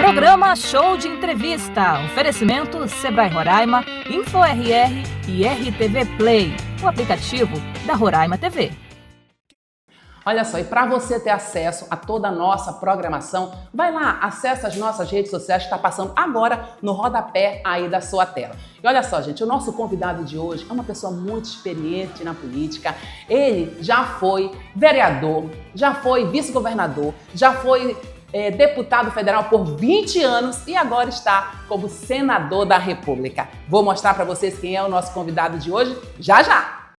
Programa Show de Entrevista. Oferecimento Sebrae Roraima, InfoRR e RTV Play, o aplicativo da Roraima TV. Olha só, e para você ter acesso a toda a nossa programação, vai lá, acessa as nossas redes sociais que está passando agora no rodapé aí da sua tela. E olha só, gente, o nosso convidado de hoje é uma pessoa muito experiente na política. Ele já foi vereador, já foi vice-governador, já foi deputado federal por 20 anos e agora está como senador da República. Vou mostrar para vocês quem é o nosso convidado de hoje já já.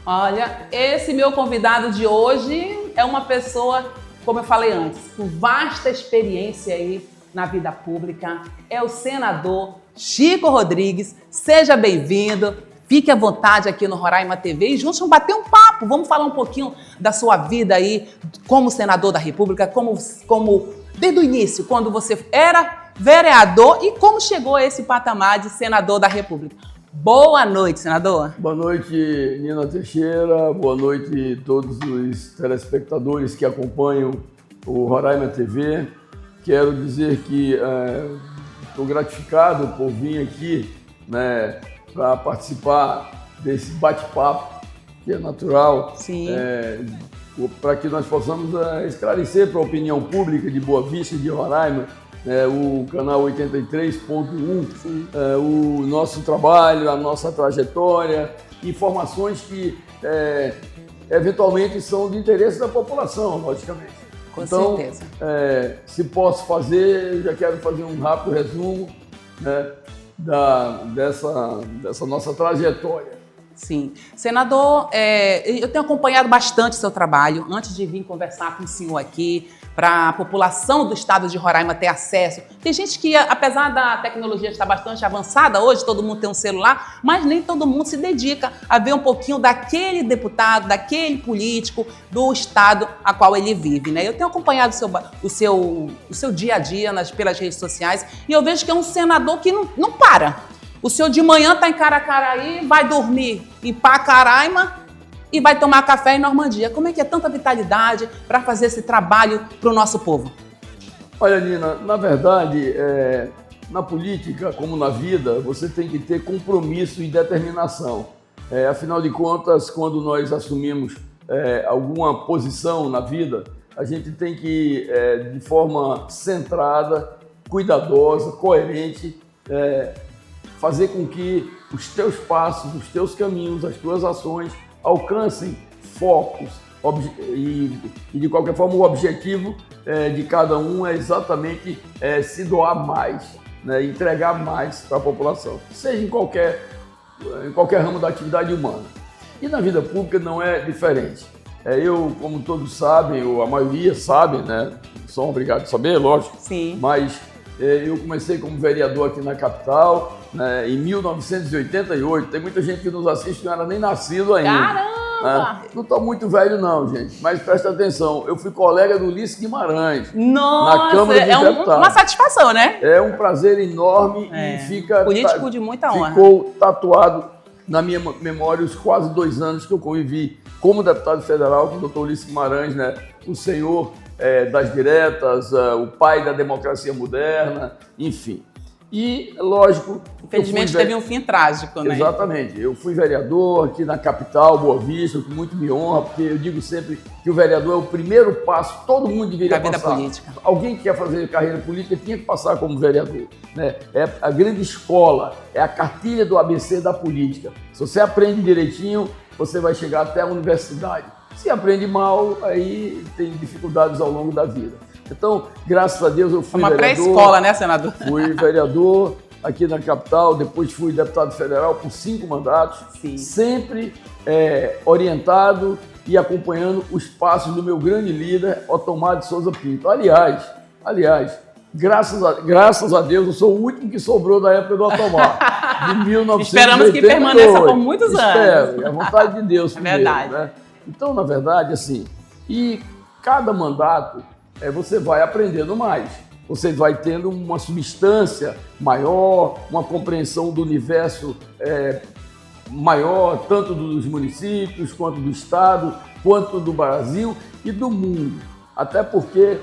Olha, esse meu convidado de hoje é uma pessoa, como eu falei antes, com vasta experiência aí na vida pública. É o senador Chico Rodrigues. Seja bem-vindo. Fique à vontade aqui no Roraima TV e juntos vamos bater um papo. Vamos falar um pouquinho da sua vida aí como senador da República, como desde o início, quando você era vereador e como chegou a esse patamar de senador da República. Boa noite, senador. Boa noite, Nina Teixeira. Boa noite a todos os telespectadores que acompanham o Roraima TV. Quero dizer que estou gratificado por vir aqui, né, para participar desse bate-papo, que é natural, para que nós possamos esclarecer para a opinião pública de Boa Vista e de Roraima, o canal 83.1, o nosso trabalho, a nossa trajetória, informações que eventualmente são de interesse da população, logicamente. Com certeza. Se posso fazer, eu já quero fazer um rápido resumo, né, dessa nossa trajetória. Sim. Senador, eu tenho acompanhado bastante o seu trabalho. Antes de vir conversar com o senhor aqui, para a população do estado de Roraima ter acesso. Tem gente que, apesar da tecnologia estar bastante avançada, hoje todo mundo tem um celular, mas nem todo mundo se dedica a ver um pouquinho daquele deputado, daquele político, do estado a qual ele vive, né? Eu tenho acompanhado o seu dia a dia pelas redes sociais e eu vejo que é um senador que não para. O senhor de manhã está em Caracaraí, vai dormir em Pacaraima e vai tomar café em Normandia. Como é que é tanta vitalidade para fazer esse trabalho para o nosso povo? Olha, Nina, na verdade, na política, como na vida, você tem que ter compromisso e determinação. Afinal de contas, quando nós assumimos alguma posição na vida, a gente tem que, de forma centrada, cuidadosa, coerente, fazer com que os teus passos, os teus caminhos, as tuas ações alcancem focos e de qualquer forma o objetivo de cada um é exatamente se doar mais, né, entregar mais para a população, seja em qualquer ramo da atividade humana. E na vida pública não é diferente. Eu, como todos sabem, ou a maioria sabe, né, são obrigados a saber, lógico. Sim. Mas eu comecei como vereador aqui na capital, né, em 1988. Tem muita gente que nos assiste que não era nem nascido ainda. Caramba! Não estou muito velho não, gente, mas presta atenção. Eu fui colega do Ulisses Guimarães. Nossa, na Câmara dos Deputados. Uma satisfação, né? É um prazer enorme e fica... Político de muita honra. Ficou tatuado na minha memória os quase 2 anos que eu convivi como deputado federal com o doutor Ulisses Guimarães, né? O senhor das diretas, o pai da democracia moderna, enfim. E, lógico... Infelizmente teve um fim trágico, né? Exatamente. Eu fui vereador aqui na capital, Boa Vista, o que muito me honra, porque eu digo sempre que o vereador é o primeiro passo, todo mundo deveria passar. Da vida política. Alguém que quer fazer carreira política tinha que passar como vereador, né? É a grande escola, é a cartilha do ABC da política. Se você aprende direitinho, você vai chegar até a universidade. Se aprende mal, aí tem dificuldades ao longo da vida. Então, graças a Deus, eu fui vereador. Uma pré-escola, né, senador? Fui vereador aqui na capital, depois fui deputado federal por 5 mandatos. Sim. Sempre orientado e acompanhando os passos do meu grande líder, Otomar de Souza Pinto. Aliás, graças a Deus, eu sou o último que sobrou da época do Otomar, de 1988. Esperamos que permaneça por muitos anos. Espero, é a vontade de Deus. É verdade. Né? Então, na verdade, assim, e cada mandato você vai aprendendo mais. Você vai tendo uma substância maior, uma compreensão do universo maior, tanto dos municípios, quanto do estado, quanto do Brasil e do mundo. Até porque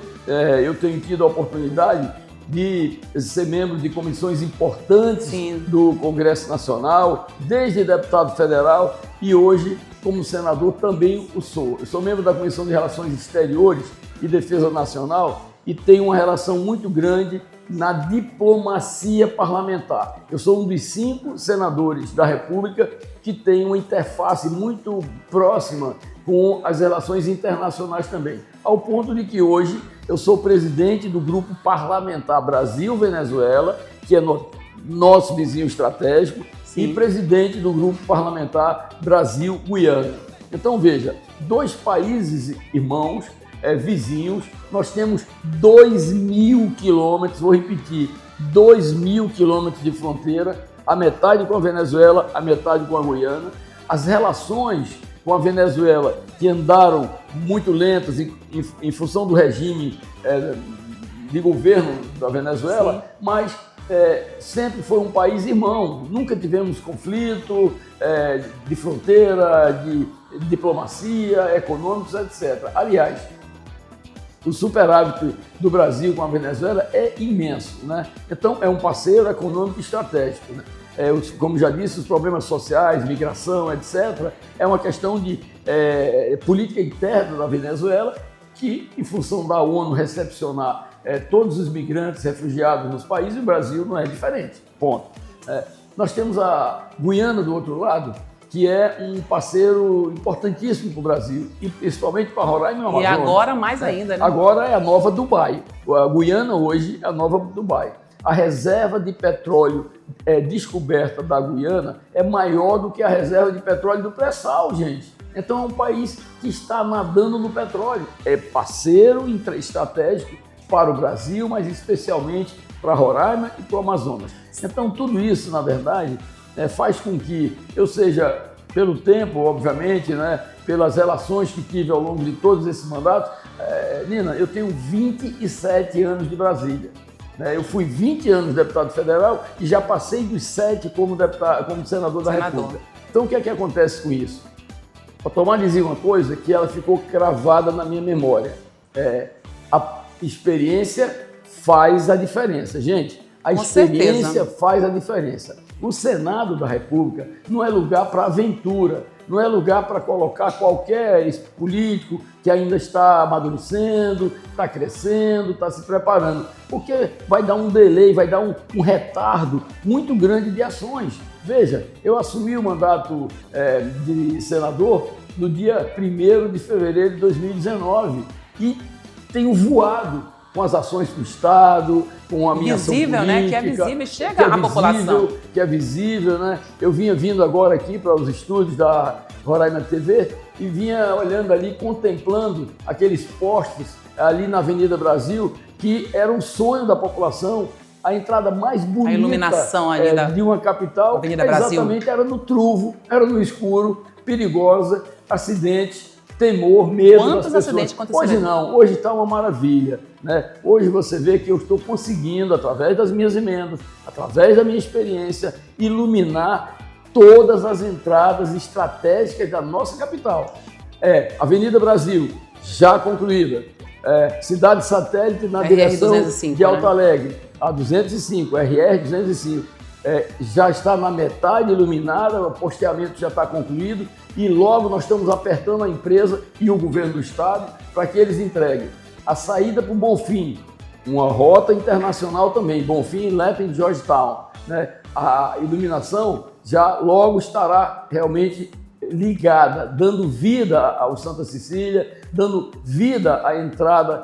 eu tenho tido a oportunidade de ser membro de comissões importantes Sim. do Congresso Nacional, desde deputado federal e hoje, como senador, também o sou. Eu sou membro da Comissão de Relações Exteriores e Defesa Nacional e tenho uma relação muito grande na diplomacia parlamentar. Eu sou um dos 5 senadores da República que tem uma interface muito próxima com as relações internacionais também, ao ponto de que hoje eu sou presidente do Grupo Parlamentar Brasil-Venezuela, que é nosso vizinho estratégico, Sim. e presidente do Grupo Parlamentar Brasil-Guiana. Então veja, 2 países irmãos, vizinhos, nós temos 2.000 quilômetros, vou repetir, 2.000 quilômetros de fronteira, a metade com a Venezuela, a metade com a Guiana. As relações com a Venezuela, que andaram muito lentas em função do regime de governo da Venezuela, Sim. mas sempre foi um país irmão, nunca tivemos conflito de fronteira, de diplomacia, econômicos, etc. Aliás, o superávit do Brasil com a Venezuela é imenso, né? Então é um parceiro econômico estratégico, né? Como já disse, os problemas sociais, migração, etc., é uma questão de política interna da Venezuela que, em função da ONU recepcionar todos os migrantes, refugiados nos países, o Brasil não é diferente, ponto. Nós temos a Guiana do outro lado, que é um parceiro importantíssimo para o Brasil, e principalmente para Roraima e Amazonas. E agora mais ainda, né? Agora é a nova Dubai. A Guiana hoje é a nova Dubai. A reserva de petróleo descoberta da Guiana é maior do que a reserva de petróleo do pré-sal, gente. Então é um país que está nadando no petróleo. É parceiro estratégico para o Brasil, mas especialmente para Roraima e para o Amazonas. Então tudo isso, na verdade, faz com que eu seja, pelo tempo, obviamente, né, pelas relações que tive ao longo de todos esses mandatos, Nina, eu tenho 27 anos de Brasília. Eu fui 20 anos deputado federal e já passei dos 7 como senador da República. Então o que é que acontece com isso? A Tomás dizia uma coisa que ela ficou cravada na minha memória. A experiência faz a diferença. Gente, a experiência faz a diferença. O Senado da República não é lugar para aventura, não é lugar para colocar qualquer político que ainda está amadurecendo, está crescendo, está se preparando, porque vai dar um delay, vai dar um retardo muito grande de ações. Veja, eu assumi o mandato de senador no dia 1º de fevereiro de 2019 e tenho voado com as ações do Estado, com a minha ação política. Visível, né? Que é visível e chega à população. Que é visível, né? Eu vinha vindo agora aqui para os estúdios da Roraima TV e vinha olhando ali, contemplando aqueles postes ali na Avenida Brasil, que era um sonho da população, a entrada mais bonita, a iluminação ali de uma capital, Avenida Brasil. Exatamente, era no truvo, era no escuro, perigosa, acidentes, temor, medo das pessoas. Quantos acidentes aconteceram? Hoje não, hoje está uma maravilha, né? Hoje você vê que eu estou conseguindo, através das minhas emendas, através da minha experiência, iluminar todas as entradas estratégicas da nossa capital. Avenida Brasil, já concluída. Cidade satélite na direção 205, de Alto né? Alegre, a 205, RR 205. Já está na metade iluminada, o posteamento já está concluído e logo nós estamos apertando a empresa e o governo do estado para que eles entreguem a saída para o Bonfim, uma rota internacional também, Bonfim, Latin, Georgetown, né? A iluminação já logo estará realmente ligada, dando vida ao Santa Cecília, dando vida à entrada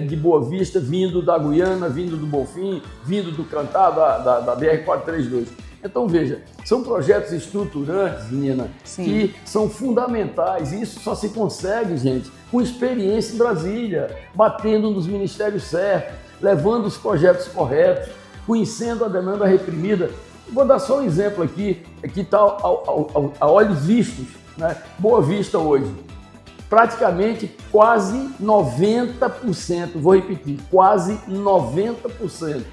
de Boa Vista, vindo da Guiana, vindo do Bonfim, vindo do Cantá, da BR-432. Então, veja, são projetos estruturantes, Nina, Sim. que são fundamentais. E isso só se consegue, gente, com experiência em Brasília, batendo nos ministérios certos, levando os projetos corretos, conhecendo a demanda reprimida. Vou dar só um exemplo aqui, que está a olhos vistos, né? Boa Vista hoje, praticamente quase 90%, vou repetir, quase 90%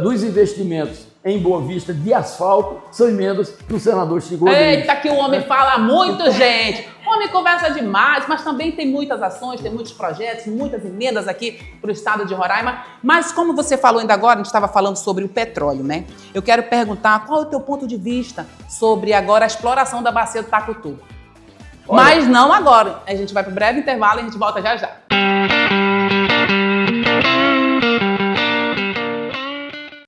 dos investimentos em Boa Vista de asfalto são emendas do senador Chico Rodrigues. Eita, que o homem fala muito, gente. O homem conversa demais, mas também tem muitas ações, tem muitos projetos, muitas emendas aqui para o estado de Roraima. Mas como você falou ainda agora, a gente estava falando sobre o petróleo, né? Eu quero perguntar qual é o teu ponto de vista sobre agora a exploração da bacia do Tacutu. Olha, mas não agora. A gente vai para o breve intervalo e a gente volta já já.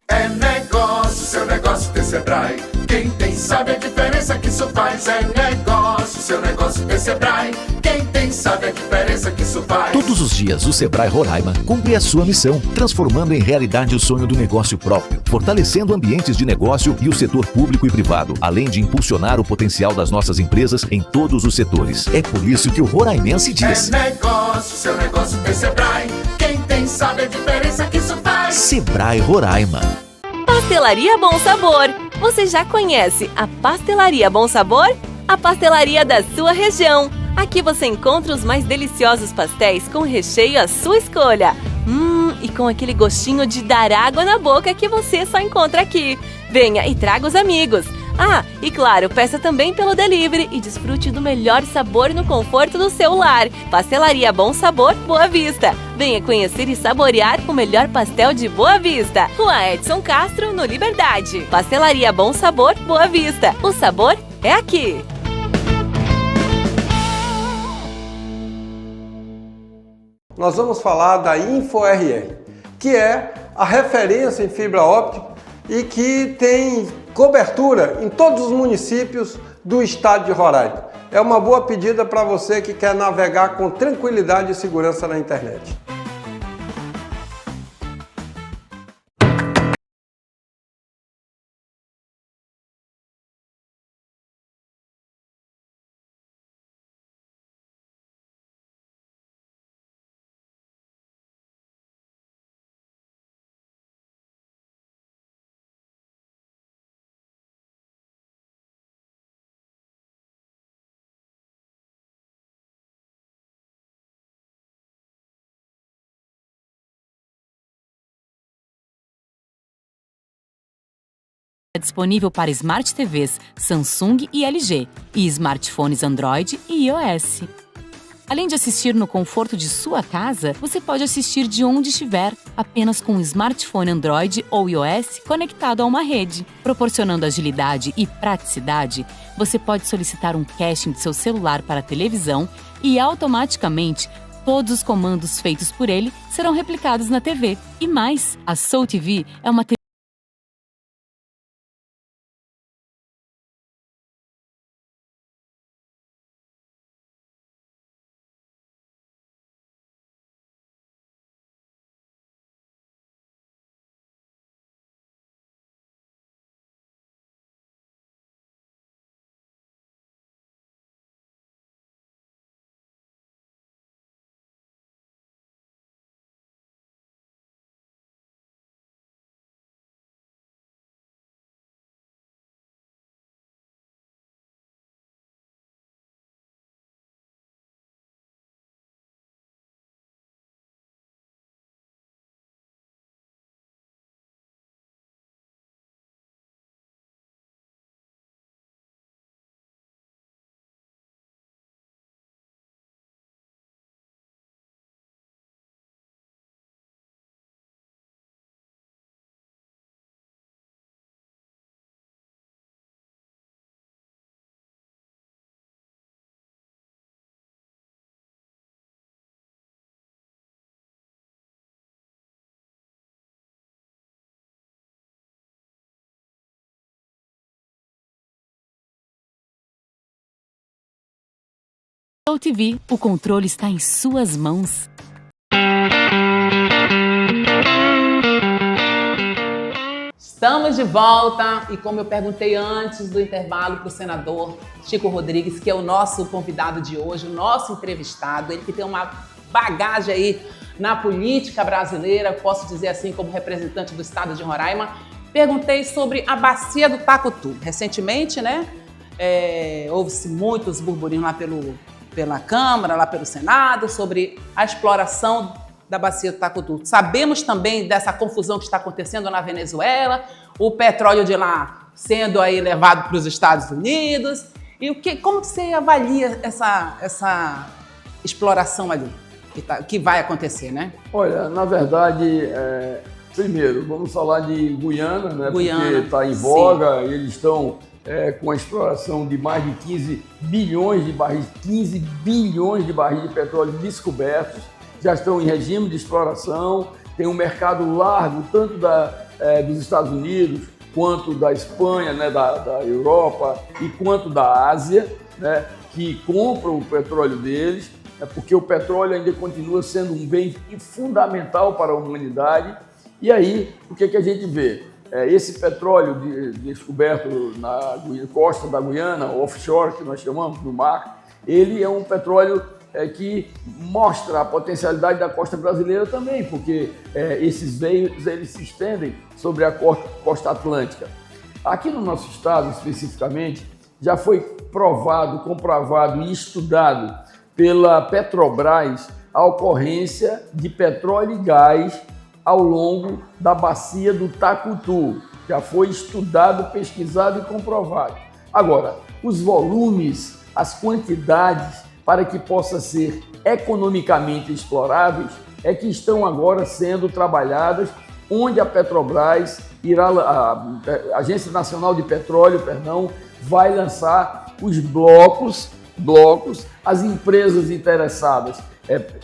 É negócio, seu negócio tem Sebrae. Quem tem sabe a diferença que isso faz. É negócio, seu negócio tem Sebrae. Quem tem sabe a diferença que isso faz. Todos os dias o Sebrae Roraima cumpre a sua missão, transformando em realidade o sonho do negócio próprio, fortalecendo ambientes de negócio e o setor público e privado, além de impulsionar o potencial das nossas empresas em todos os setores. É por isso que o roraimense diz: é negócio, seu negócio tem Sebrae. Quem tem sabe a diferença que isso faz. Sebrae Roraima. Pastelaria Bom Sabor. Você já conhece a Pastelaria Bom Sabor? A pastelaria da sua região. Aqui você encontra os mais deliciosos pastéis com recheio à sua escolha. E com aquele gostinho de dar água na boca que você só encontra aqui. Venha e traga os amigos. E claro, peça também pelo delivery e desfrute do melhor sabor no conforto do seu lar. Pastelaria Bom Sabor, Boa Vista. Venha conhecer e saborear o melhor pastel de Boa Vista. Rua Edson Castro, no Liberdade. Pastelaria Bom Sabor, Boa Vista. O sabor é aqui. Nós vamos falar da InfoRR, que é a referência em fibra óptica e que tem cobertura em todos os municípios do estado de Roraima. É uma boa pedida para você que quer navegar com tranquilidade e segurança na internet. É disponível para Smart TVs Samsung e LG e smartphones Android e iOS. Além de assistir no conforto de sua casa, você pode assistir de onde estiver, apenas com um smartphone Android ou iOS conectado a uma rede. Proporcionando agilidade e praticidade, você pode solicitar um caching de seu celular para a televisão e automaticamente todos os comandos feitos por ele serão replicados na TV. E mais, a Soul TV é uma TV Soul TV, o controle está em suas mãos. Estamos de volta e como eu perguntei antes do intervalo para o senador Chico Rodrigues, que é o nosso convidado de hoje, o nosso entrevistado, ele que tem uma bagagem aí na política brasileira, posso dizer assim, como representante do estado de Roraima, perguntei sobre a bacia do Tacutu. Recentemente, né, houve-se muitos burburinhos lá pela Câmara, lá pelo Senado, sobre a exploração da bacia do Tacutu. Sabemos também dessa confusão que está acontecendo na Venezuela, o petróleo de lá sendo aí levado para os Estados Unidos. E como você avalia essa exploração ali que vai acontecer, né? Olha, na verdade, primeiro, vamos falar de Guiana, né? Guiana, porque está em voga, e eles estão com a exploração de mais de 15 bilhões de barris de petróleo descobertos, já estão em regime de exploração, tem um mercado largo, tanto dos Estados Unidos, quanto da Espanha, né, da Europa, e quanto da Ásia, né, que compram o petróleo deles, porque o petróleo ainda continua sendo um bem fundamental para a humanidade. E aí, o que a gente vê? Esse petróleo descoberto na costa da Guiana, offshore, que nós chamamos, no mar, ele é um petróleo que mostra a potencialidade da costa brasileira também, porque esses veios eles se estendem sobre a costa atlântica. Aqui no nosso estado, especificamente, já foi provado, comprovado e estudado pela Petrobras a ocorrência de petróleo e gás ao longo da bacia do Tacutu. Já foi estudado, pesquisado e comprovado. Agora, os volumes, as quantidades para que possa ser economicamente exploráveis é que estão agora sendo trabalhadas, onde a Petrobras a Agência Nacional de Petróleo, vai lançar os blocos, as empresas interessadas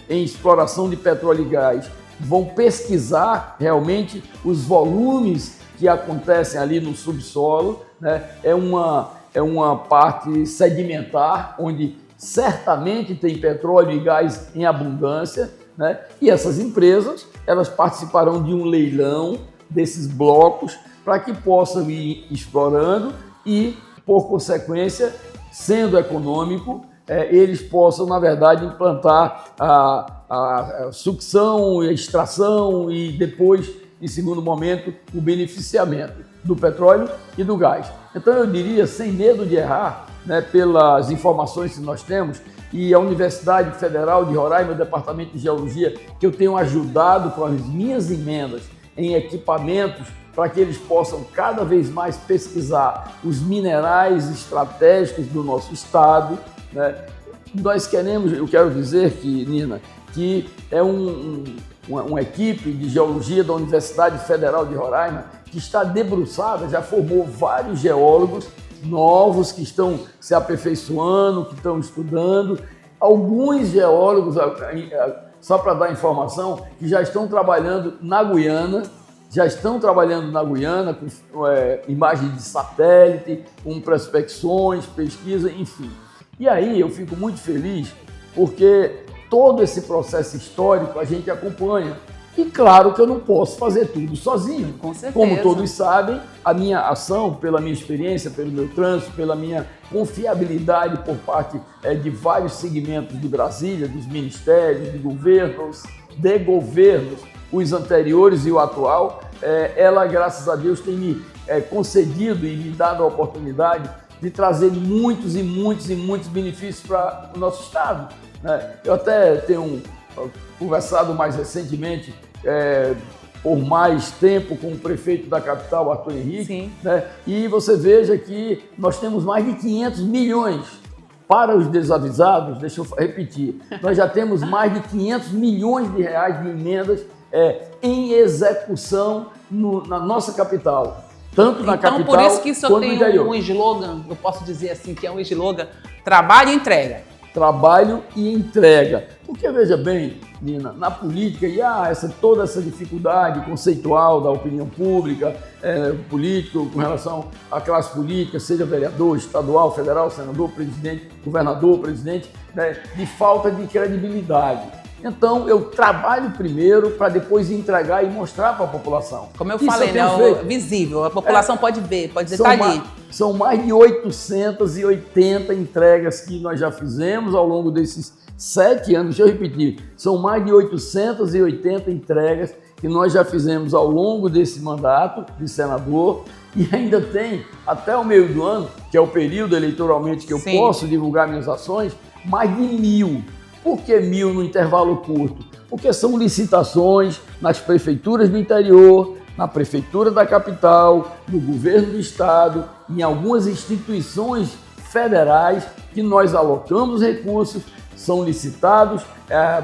em exploração de petróleo e gás vão pesquisar realmente os volumes que acontecem ali no subsolo, né? É uma parte sedimentar, onde certamente tem petróleo e gás em abundância, né? E essas empresas, elas participarão de um leilão desses blocos para que possam ir explorando e, por consequência, sendo econômico, eles possam, na verdade, implantar a sucção, a extração e depois, em segundo momento, o beneficiamento do petróleo e do gás. Então, eu diria, sem medo de errar, né, pelas informações que nós temos, e a Universidade Federal de Roraima, o Departamento de Geologia, que eu tenho ajudado com as minhas emendas em equipamentos para que eles possam cada vez mais pesquisar os minerais estratégicos do nosso estado, né? Eu quero dizer que, Nina, que é uma equipe de geologia da Universidade Federal de Roraima que está debruçada, já formou vários geólogos novos que estão se aperfeiçoando, que estão estudando. Alguns geólogos, só para dar informação, que já estão trabalhando na Guiana, com imagens de satélite, com prospecções, pesquisa, enfim. E aí eu fico muito feliz porque todo esse processo histórico a gente acompanha. E claro que eu não posso fazer tudo sozinho. Com certeza. Como todos sabem, a minha ação, pela minha experiência, pelo meu trânsito, pela minha confiabilidade por parte de vários segmentos de Brasília, dos ministérios, de governos, os anteriores e o atual, ela, graças a Deus, tem me concedido e me dado a oportunidade de trazer muitos benefícios para o nosso estado, né? Eu até tenho conversado mais recentemente, por mais tempo, com o prefeito da capital, Arthur Henrique, né? E você veja que nós temos mais de 500 milhões. Para os desavisados, deixa eu repetir, nós já temos mais de 500 milhões de reais de emendas em execução na nossa capital. Tanto na capital quanto no interior. Então, por isso que isso tem um slogan, eu posso dizer assim, que é um slogan, trabalho e entrega. Trabalho e entrega. Porque, veja bem, Nina, na política, toda essa dificuldade conceitual da opinião pública, político, com relação à classe política, seja vereador, estadual, federal, senador, presidente, governador, presidente, né, de falta de credibilidade. Então, eu trabalho primeiro para depois entregar e mostrar para a população. Como eu falei, visível, a população pode ver, pode dizer, está ali. São mais de 880 entregas que nós já fizemos ao longo desses 7 anos. Deixa eu repetir, são mais de 880 entregas que nós já fizemos ao longo desse mandato de senador, e ainda tem, até o meio do ano, que é o período eleitoralmente que eu posso divulgar minhas ações, mais de 1.000. Por que 1.000 no intervalo curto? Porque são licitações nas prefeituras do interior, na prefeitura da capital, no governo do estado, em algumas instituições federais que nós alocamos recursos, são licitados,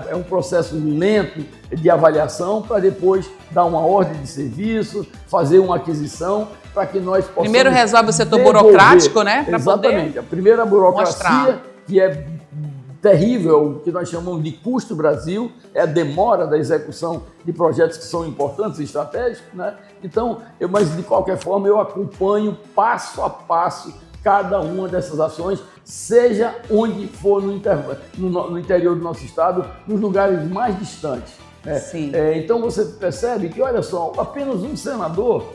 é um processo lento de avaliação para depois dar uma ordem de serviço, fazer uma aquisição para que nós possamos primeiro resolve o setor burocrático, né? Exatamente. A primeira burocracia, mostrar. Que é terrível, o que nós chamamos de custo Brasil, é a demora da execução de projetos que são importantes e estratégicos, né? Então, mas de qualquer forma eu acompanho passo a passo cada uma dessas ações, seja onde for no interior do nosso estado, nos lugares mais distantes. Sim. Então você percebe que, olha só, apenas um senador,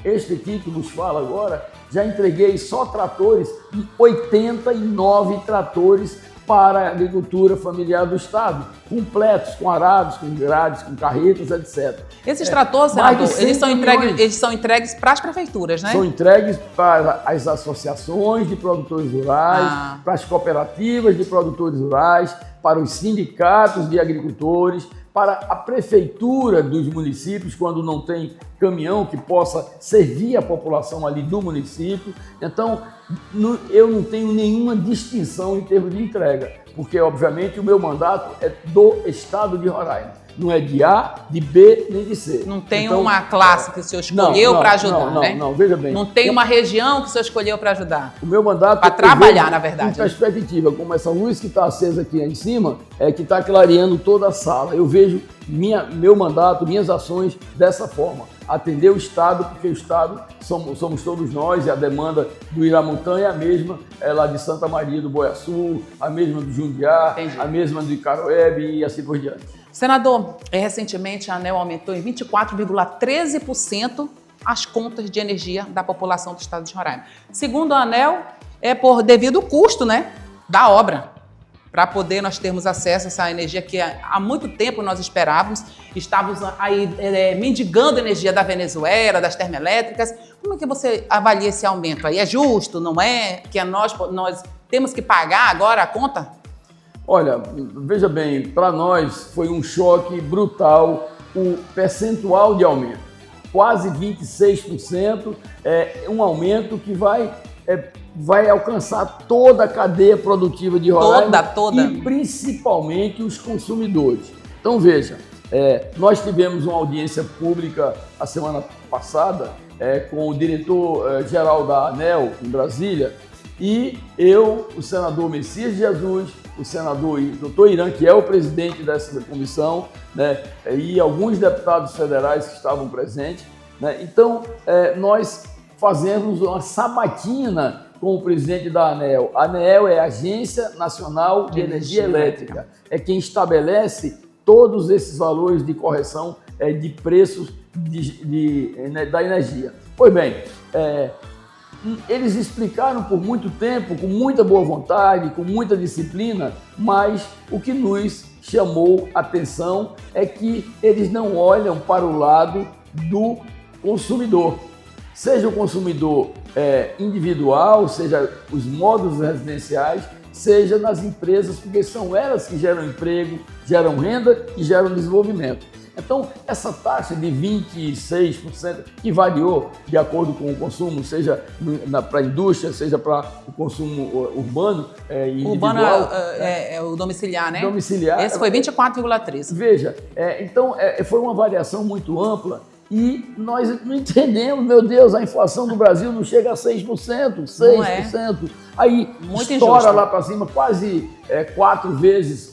este aqui que nos fala agora, já entreguei só tratores, 89 tratores para a agricultura familiar do estado, completos, com arados, com grades, com carretas, etc. Esses tratores, senador, eles são entregues para as prefeituras, né? São entregues para as associações de produtores rurais, para as cooperativas de produtores rurais, para os sindicatos de agricultores, para a prefeitura dos municípios, quando não tem caminhão que possa servir a população ali do município. Então, eu não tenho nenhuma distinção em termos de entrega, porque, obviamente, o meu mandato é do estado de Roraima. Não é de A, de B, nem de C. Não tem uma classe que o senhor escolheu para ajudar, né? Não, veja bem. Não tem uma região que o senhor escolheu para ajudar. O meu mandato... Para trabalhar, na verdade. Em perspectiva, como essa luz que está acesa aqui em cima, é que está clareando toda a sala. Eu vejo meu mandato, minhas ações dessa forma. Atender o Estado, porque o Estado somos todos nós, e a demanda do Iramontanha é a mesma, lá de Santa Maria do Boiaçu, a mesma do Jundiá, a mesma de Caroebe e assim por diante. Senador, recentemente a ANEEL aumentou em 24,13% as contas de energia da população do estado de Roraima. Segundo a ANEEL, é por devido ao custo, né, da obra, para poder nós termos acesso a essa energia que há muito tempo nós esperávamos. Estávamos aí mendigando energia da Venezuela, das termoelétricas. Como é que você avalia esse aumento aí? É justo, não é? Que nós temos que pagar agora a conta? Olha, veja bem, para nós foi um choque brutal o percentual de aumento. Quase 26%, é um aumento que vai alcançar toda a cadeia produtiva de Roraima. Toda. E principalmente os consumidores. Então veja, nós tivemos uma audiência pública a semana passada com o diretor-geral da ANEEL em Brasília, e eu, o senador Messias Jesus, o senador Dr. Irã, que é o presidente dessa comissão, né, e alguns deputados federais que estavam presentes, né. Então, nós fazemos uma sabatina com o presidente da ANEEL. A ANEEL é a Agência Nacional de Energia Elétrica, é quem estabelece todos esses valores de correção de preços da energia. Pois bem, eles explicaram por muito tempo, com muita boa vontade, com muita disciplina, mas o que nos chamou a atenção é que eles não olham para o lado do consumidor. Seja o consumidor individual, seja os módulos residenciais, seja nas empresas, porque são elas que geram emprego, geram renda e geram desenvolvimento. Então, essa taxa de 26%, que variou de acordo com o consumo, seja para a indústria, seja para o consumo urbano e individual. Urbano é o domiciliar, né? Domiciliar. Esse foi 24,3%. Veja, então foi uma variação muito ampla e nós não entendemos, meu Deus, a inflação do Brasil não chega a 6%, 6%. Aí muito estoura injusto. Lá para cima quase 4 vezes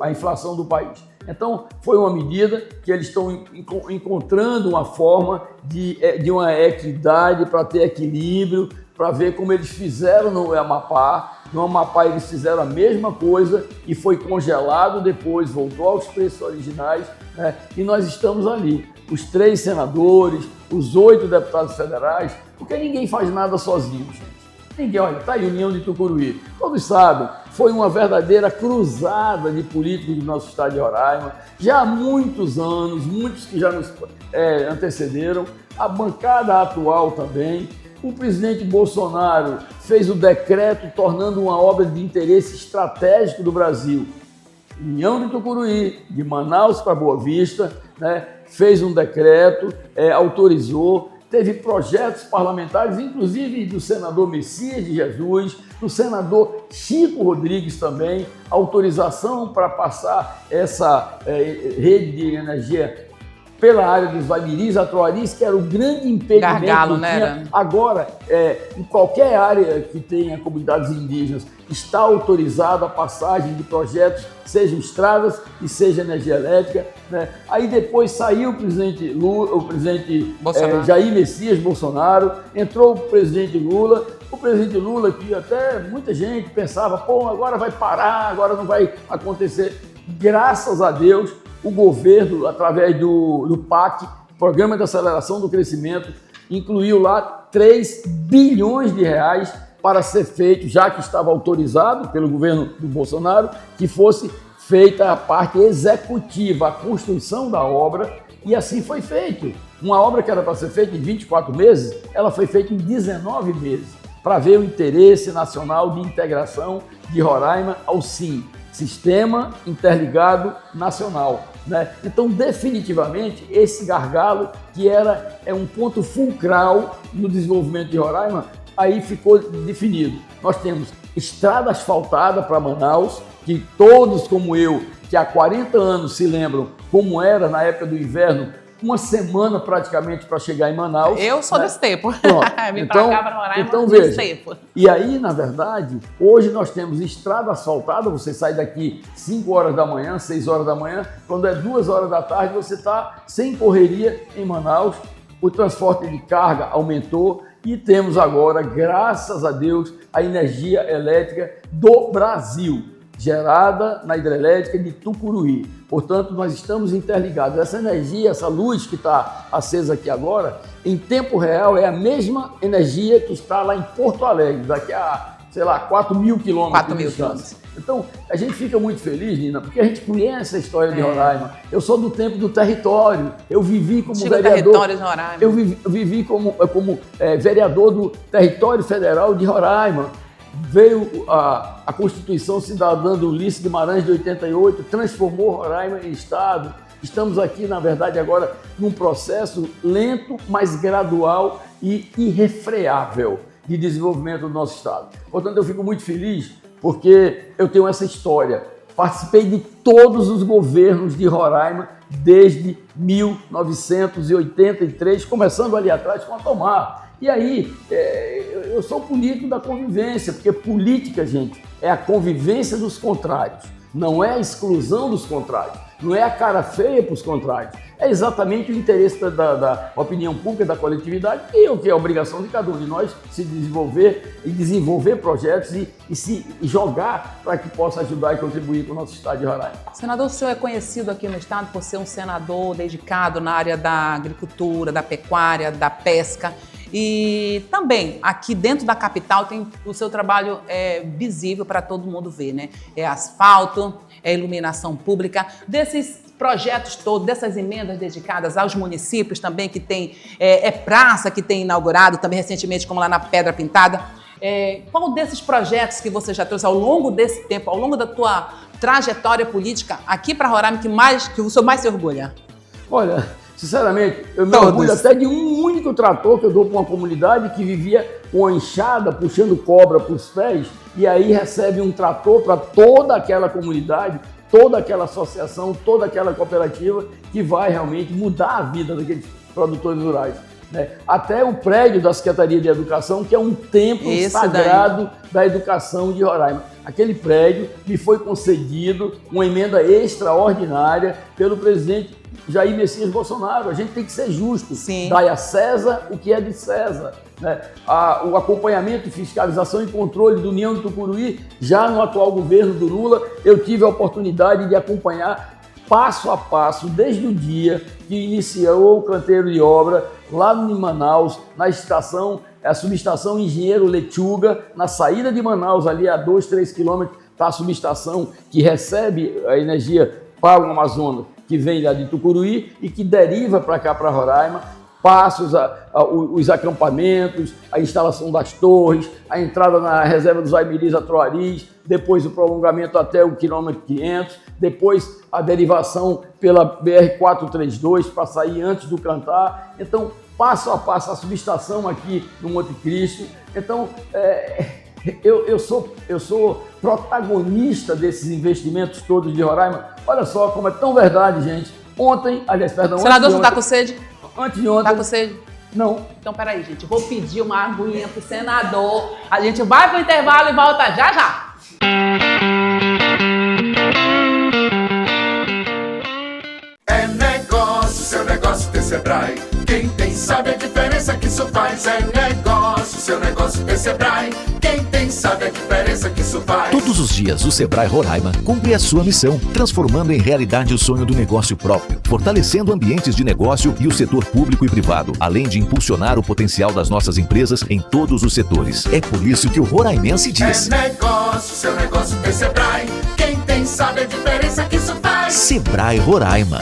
a inflação do país. Então, foi uma medida que eles estão encontrando uma forma de uma equidade para ter equilíbrio, para ver como eles fizeram no Amapá. No Amapá eles fizeram a mesma coisa e foi congelado, depois voltou aos preços originais, né? E nós estamos ali, os 3 senadores, os 8 deputados federais, porque ninguém faz nada sozinho, gente. Ninguém, olha, está aí a União de Tucuruí. Todos sabem, foi uma verdadeira cruzada de políticos do nosso estado de Roraima. Já há muitos anos, muitos que já nos antecederam, a bancada atual também. O presidente Bolsonaro fez o decreto tornando uma obra de interesse estratégico do Brasil. União de Tucuruí, de Manaus para Boa Vista, né? Fez um decreto, autorizou, teve projetos parlamentares, inclusive do senador Messias de Jesus, do senador Chico Rodrigues também, autorização para passar essa rede de energia pela área dos Vaibiris, Atuaris, que era o grande impedimento. Gargalo, né? Agora, em qualquer área que tenha comunidades indígenas, está autorizada a passagem de projetos, sejam estradas e seja energia elétrica, né? Aí depois saiu o presidente Lula, o presidente Jair Messias Bolsonaro, entrou o presidente Lula. O presidente Lula, que até muita gente pensava, agora vai parar, agora não vai acontecer. Graças a Deus, o governo, através do PAC, Programa de Aceleração do Crescimento, incluiu lá 3 bilhões de reais para ser feito, já que estava autorizado pelo governo do Bolsonaro, que fosse feita a parte executiva, a construção da obra, e assim foi feito. Uma obra que era para ser feita em 24 meses, ela foi feita em 19 meses, para ver o interesse nacional de integração de Roraima ao SIM. Sistema Interligado Nacional, né? Então, definitivamente, esse gargalo, que é um ponto fulcral no desenvolvimento de Roraima, aí ficou definido. Nós temos estrada asfaltada para Manaus, que todos como eu, que há 40 anos se lembram como era na época do inverno, uma semana praticamente para chegar em Manaus. Eu sou desse tempo. Me então, pra cá, para Roraima, então veja. Tempo. E aí, na verdade, hoje nós temos estrada asfaltada, você sai daqui 5 horas da manhã, 6 horas da manhã, quando é 2 horas da tarde, você está sem correria em Manaus, o transporte de carga aumentou e temos agora, graças a Deus, a energia elétrica do Brasil, gerada na hidrelétrica de Tucuruí. Portanto, nós estamos interligados. Essa energia, essa luz que está acesa aqui agora, em tempo real, é a mesma energia que está lá em Porto Alegre, daqui a, 4.000 quilômetros. 4.000 quilômetros. Então, a gente fica muito feliz, Nina, porque a gente conhece a história de Roraima. Eu sou do tempo do território. Eu vivi como vereador. Território de Roraima. Eu vivi como vereador do Território Federal de Roraima. Veio a Constituição Cidadã do Ulisses Guimarães de 88, transformou Roraima em estado. Estamos aqui, na verdade, agora num processo lento, mas gradual e irrefreável de desenvolvimento do nosso estado. Portanto, eu fico muito feliz porque eu tenho essa história. Participei de todos os governos de Roraima desde 1983, começando ali atrás com a Tomar. E aí, eu sou político da convivência, porque política, gente, é a convivência dos contrários, não é a exclusão dos contrários, não é a cara feia para os contrários, é exatamente o interesse da opinião pública, da coletividade, e o que é a obrigação de cada um de nós se desenvolver e desenvolver projetos e se jogar para que possa ajudar e contribuir com o nosso estado de Roraima. Senador, o senhor é conhecido aqui no estado por ser um senador dedicado na área da agricultura, da pecuária, da pesca. E também, aqui dentro da capital, o seu trabalho visível para todo mundo ver, né? É asfalto, é iluminação pública, desses projetos todos, dessas emendas dedicadas aos municípios também, que tem praça que tem inaugurado também recentemente, como lá na Pedra Pintada. Qual desses projetos que você já trouxe ao longo desse tempo, ao longo da tua trajetória política aqui para Roraima, que o senhor mais se orgulha? Olha, sinceramente, eu me orgulho até de um único trator que eu dou para uma comunidade que vivia com a enxada, puxando cobra para os pés, e aí recebe um trator para toda aquela comunidade, toda aquela associação, toda aquela cooperativa que vai realmente mudar a vida daqueles produtores rurais. Né? Até o prédio da Secretaria de Educação, que é um templo sagrado da educação de Roraima. Aquele prédio me foi concedido uma emenda extraordinária pelo presidente Jair Messias Bolsonaro. A gente tem que ser justo. Dai a César o que é de César. Né? O acompanhamento, fiscalização e controle do União de Tucuruí, já no atual governo do Lula, eu tive a oportunidade de acompanhar passo a passo, desde o dia que iniciou o canteiro de obra lá em Manaus, na estação, a subestação Engenheiro Lechuga, na saída de Manaus, ali a 2-3 quilômetros, está a subestação que recebe a energia para o Amazonas, que vem lá de Tucuruí e que deriva para cá, para Roraima. passos, os acampamentos, a instalação das torres, a entrada na reserva dos Aimiris a Troaris, depois o prolongamento até o quilômetro 500, depois a derivação pela BR-432 para sair antes do Cantar. Então, passo a passo, a subestação aqui no Monte Cristo. Então, eu sou protagonista desses investimentos todos de Roraima. Olha só como é tão verdade, gente. Senador, você tá com sede? Antes de ontem. Tá com sede? Não. Então, peraí, gente. Vou pedir uma aguinha pro senador. A gente vai pro intervalo e volta já já. É negócio, seu negócio tem Sebrae. Quem tem sabe a diferença que isso faz. É negócio, seu negócio tem Sebrae. Quem tem sabe a diferença que isso faz. Todos os dias, o Sebrae Roraima cumpre a sua missão, transformando em realidade o sonho do negócio próprio, fortalecendo ambientes de negócio e o setor público e privado, além de impulsionar o potencial das nossas empresas em todos os setores. É por isso que o roraimense diz: é negócio, seu negócio tem Sebrae. Quem tem sabe a diferença que isso faz. Sebrae Roraima.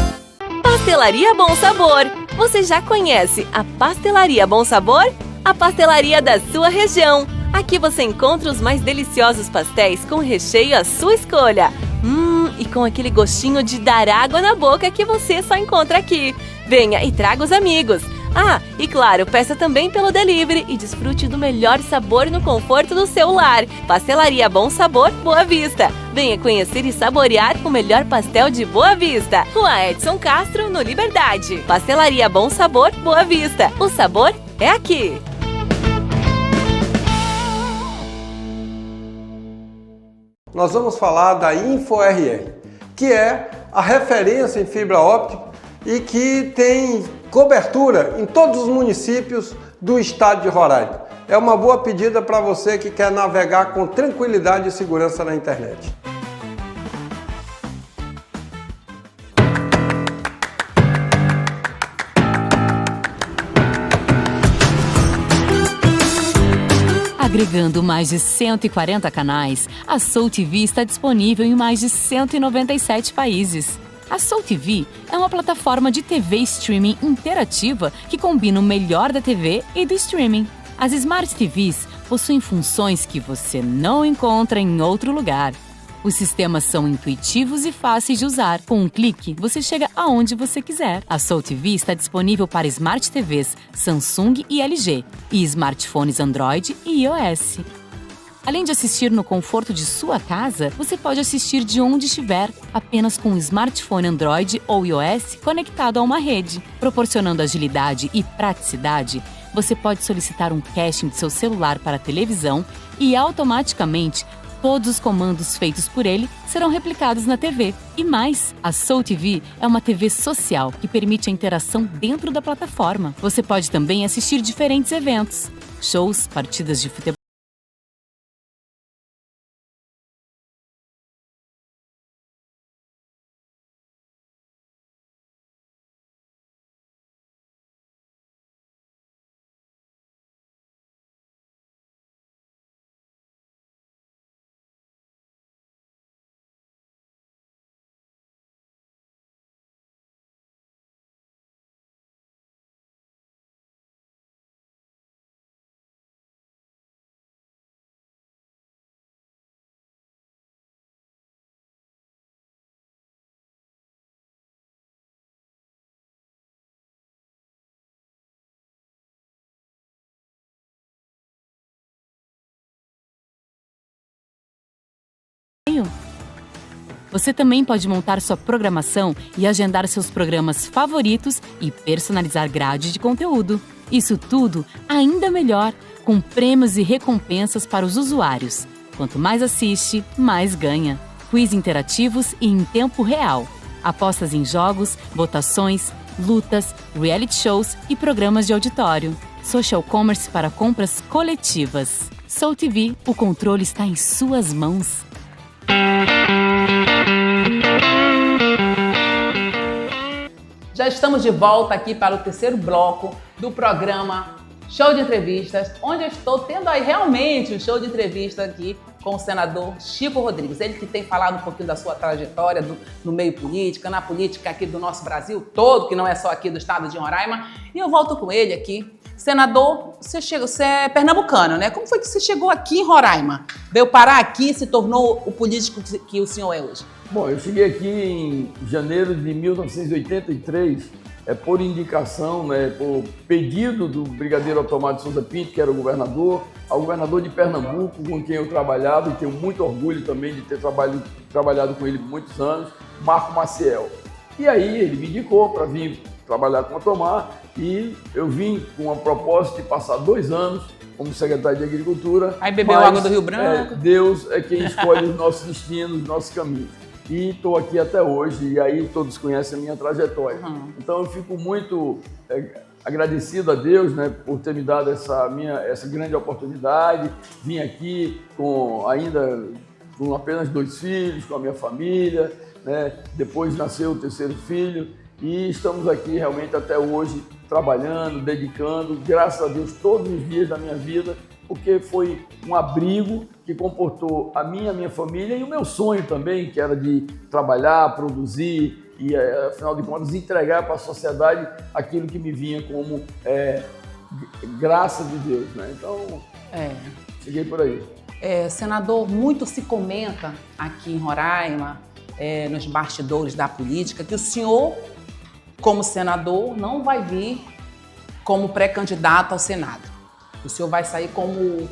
Pastelaria Bom Sabor. Você já conhece a Pastelaria Bom Sabor? A pastelaria da sua região. Aqui você encontra os mais deliciosos pastéis com recheio à sua escolha. E com aquele gostinho de dar água na boca que você só encontra aqui. Venha e traga os amigos. E claro, peça também pelo delivery e desfrute do melhor sabor no conforto do seu lar. Pastelaria Bom Sabor, Boa Vista. Venha conhecer e saborear o melhor pastel de Boa Vista. Rua Edson Castro, no Liberdade. Pastelaria Bom Sabor, Boa Vista. O sabor é aqui. Nós vamos falar da InfoRR, que é a referência em fibra óptica e que tem cobertura em todos os municípios do estado de Roraima. É uma boa pedida para você que quer navegar com tranquilidade e segurança na internet. Agregando mais de 140 canais, a Soul TV está disponível em mais de 197 países. A Soul TV é uma plataforma de TV streaming interativa que combina o melhor da TV e do streaming. As Smart TVs possuem funções que você não encontra em outro lugar. Os sistemas são intuitivos e fáceis de usar. Com um clique, você chega aonde você quiser. A Soul TV está disponível para Smart TVs Samsung e LG e smartphones Android e iOS. Além de assistir no conforto de sua casa, você pode assistir de onde estiver, apenas com um smartphone Android ou iOS conectado a uma rede. Proporcionando agilidade e praticidade, você pode solicitar um caching de seu celular para a televisão e automaticamente todos os comandos feitos por ele serão replicados na TV. E mais, a Soul TV é uma TV social que permite a interação dentro da plataforma. Você pode também assistir diferentes eventos, shows, partidas de futebol. Você também pode montar sua programação e agendar seus programas favoritos e personalizar grade de conteúdo. Isso tudo ainda melhor, com prêmios e recompensas para os usuários. Quanto mais assiste, mais ganha. Quiz interativos e em tempo real. Apostas em jogos, votações, lutas, reality shows e programas de auditório. Social commerce para compras coletivas. Soul TV, o controle está em suas mãos. Já estamos de volta aqui para o terceiro bloco do programa Show de Entrevistas, onde eu estou tendo aí realmente um show de entrevista aqui com o senador Chico Rodrigues. Ele que tem falado um pouquinho da sua trajetória no meio político, na política aqui do nosso Brasil todo, que não é só aqui do estado de Roraima. E eu volto com ele aqui. Senador, você é pernambucano, né? Como foi que você chegou aqui em Roraima? Veio parar aqui e se tornou o político que o senhor é hoje? Bom, eu cheguei aqui em janeiro de 1983, por indicação, né, por pedido do brigadeiro Otomar de Souza Pinto, que era o governador, ao governador de Pernambuco, com quem eu trabalhava, e tenho muito orgulho também de ter trabalhado com ele por muitos anos, Marco Maciel. E aí ele me indicou para vir trabalhar com o Otomar, e eu vim com a proposta de passar 2 anos como secretário de Agricultura. Aí bebeu água do Rio Branco. Deus é quem escolhe os nossos destinos, os nossos caminhos. E estou aqui até hoje, e aí todos conhecem a minha trajetória. Então eu fico muito agradecido a Deus, né, por ter me dado essa grande oportunidade. Vim aqui com apenas 2 filhos, com a minha família, né? Depois nasceu o 3º filho, e estamos aqui realmente até hoje trabalhando, dedicando, graças a Deus, todos os dias da minha vida, porque foi um abrigo que comportou a minha família e o meu sonho também, que era de trabalhar, produzir e, afinal de contas, entregar para a sociedade aquilo que me vinha como graça de Deus, né? Então, cheguei por aí. Senador, muito se comenta aqui em Roraima, nos bastidores da política, que o senhor, como senador, não vai vir como pré-candidato ao Senado. O senhor vai sair como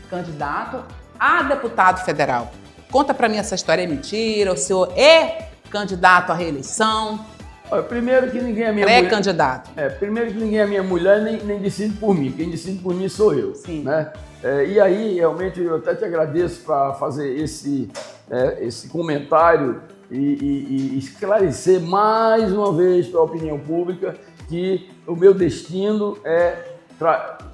candidato a deputado federal. Conta pra mim essa história, é mentira? O senhor é candidato à reeleição? Primeiro que ninguém é minha mulher. Pré-candidato. Primeiro que ninguém é minha mulher, nem decide por mim. Quem decide por mim sou eu. Sim. Né? E aí, realmente, eu até te agradeço para fazer esse comentário e esclarecer mais uma vez para a opinião pública que o meu destino é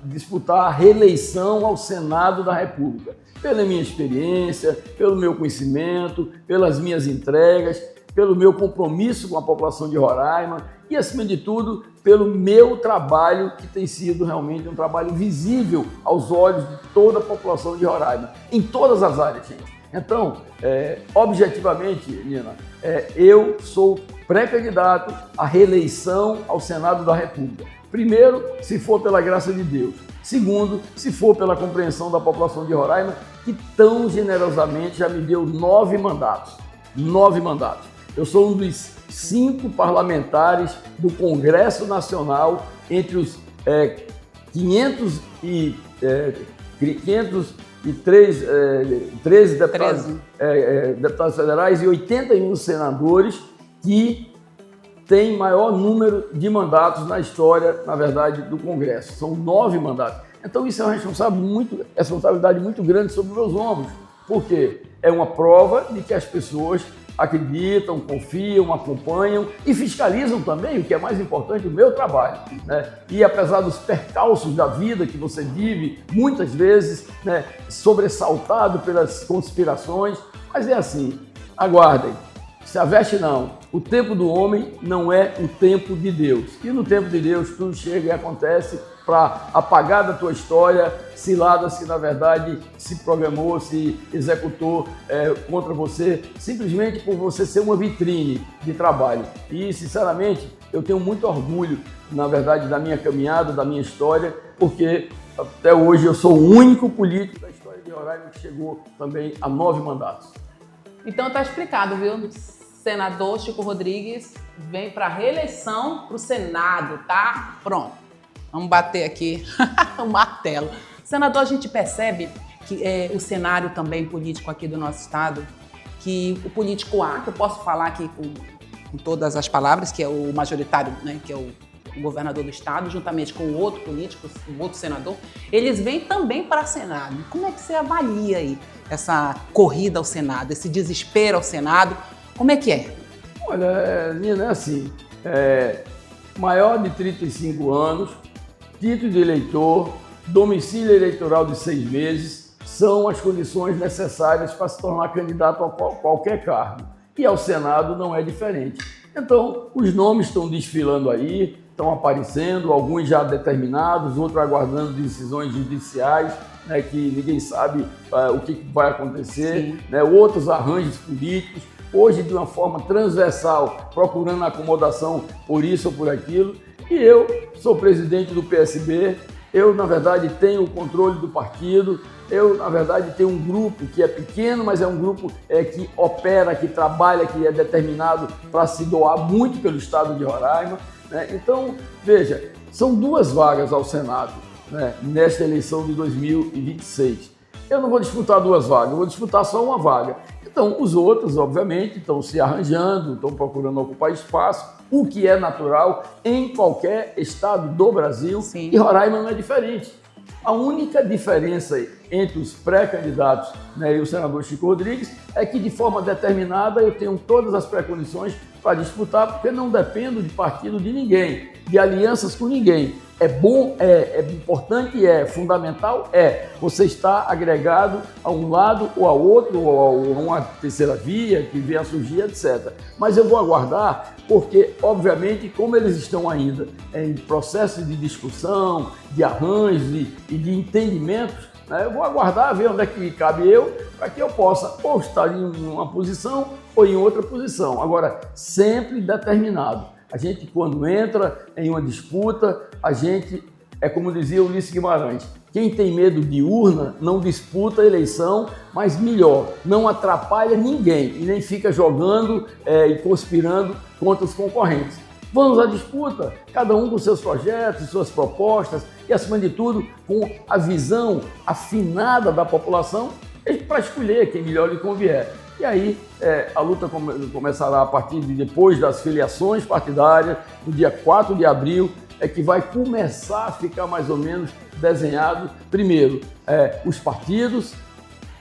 disputar a reeleição ao Senado da República. Pela minha experiência, pelo meu conhecimento, pelas minhas entregas, pelo meu compromisso com a população de Roraima e, acima de tudo, pelo meu trabalho, que tem sido realmente um trabalho visível aos olhos de toda a população de Roraima, em todas as áreas, gente. Então, objetivamente, Nina, eu sou pré-candidato à reeleição ao Senado da República. Primeiro, se for pela graça de Deus. Segundo, se for pela compreensão da população de Roraima, que tão generosamente já me deu 9 mandatos. 9 mandatos. Eu sou um dos 5 parlamentares do Congresso Nacional entre os 513 deputados federais e 81 senadores que têm maior número de mandatos na história, na verdade, do Congresso. São 9 mandatos. Então isso é uma responsabilidade muito grande sobre meus ombros, porque é uma prova de que as pessoas acreditam, confiam, acompanham e fiscalizam também, o que é mais importante, o meu trabalho, né? E apesar dos percalços da vida que você vive, muitas vezes, né, sobressaltado pelas conspirações, mas é assim, aguardem, se aveste não, o tempo do homem não é o tempo de Deus, e no tempo de Deus tudo chega e acontece para apagar da tua história ciladas que, na verdade, se programou, se executou contra você, simplesmente por você ser uma vitrine de trabalho. E, sinceramente, eu tenho muito orgulho, na verdade, da minha caminhada, da minha história, porque até hoje eu sou o único político da história de Roraima que chegou também a 9 mandatos. Então tá explicado, viu? Senador Chico Rodrigues vem para reeleição para o Senado, tá? Pronto. Vamos bater aqui o martelo. Senador, a gente percebe que o cenário também político aqui do nosso estado, que o político A, que eu posso falar aqui com todas as palavras, que é o majoritário, né, que é o governador do estado, juntamente com o outro político, o outro senador, eles vêm também para o Senado. Como é que você avalia aí essa corrida ao Senado, esse desespero ao Senado? Como é que é? Olha, Nina, é assim, maior de 35 anos, título de eleitor, domicílio eleitoral de 6 meses, são as condições necessárias para se tornar candidato a qualquer cargo. E ao Senado não é diferente. Então, os nomes estão desfilando aí, estão aparecendo, alguns já determinados, outros aguardando decisões judiciais, né, que ninguém sabe o que vai acontecer, né, outros arranjos políticos, hoje de uma forma transversal, procurando acomodação por isso ou por aquilo. E eu sou presidente do PSB, eu, na verdade, tenho o controle do partido, eu, na verdade, tenho um grupo que é pequeno, mas é um grupo que opera, que trabalha, que é determinado para se doar muito pelo estado de Roraima, né? Então, veja, são 2 vagas ao Senado, né, nesta eleição de 2026. Eu não vou disputar 2 vagas, eu vou disputar só uma vaga. Então, os outros, obviamente, estão se arranjando, estão procurando ocupar espaço, o que é natural em qualquer estado do Brasil. Sim. E Roraima não é diferente. A única diferença entre os pré-candidatos, né, e o senador Chico Rodrigues é que, de forma determinada, eu tenho todas as pré-condições para disputar, porque não dependo de partido de ninguém, de alianças com ninguém. É bom, é importante, é fundamental, você está agregado a um lado ou a outro, ou a uma terceira via que venha a surgir, etc. Mas eu vou aguardar, porque, obviamente, como eles estão ainda em processo de discussão, de arranjos e de entendimentos, né, eu vou aguardar, ver onde é que cabe eu, para que eu possa ou estar em uma posição ou em outra posição. Agora, sempre determinado. A gente, quando entra em uma disputa, a gente, é como dizia Ulisses Guimarães, quem tem medo de urna não disputa a eleição, mas melhor, não atrapalha ninguém e nem fica jogando e conspirando contra os concorrentes. Vamos à disputa, cada um com seus projetos, suas propostas e, acima de tudo, com a visão afinada da população para escolher quem melhor lhe convier. E aí a luta começará a partir de depois das filiações partidárias, no dia 4 de abril, que vai começar a ficar mais ou menos desenhado, primeiro, os partidos,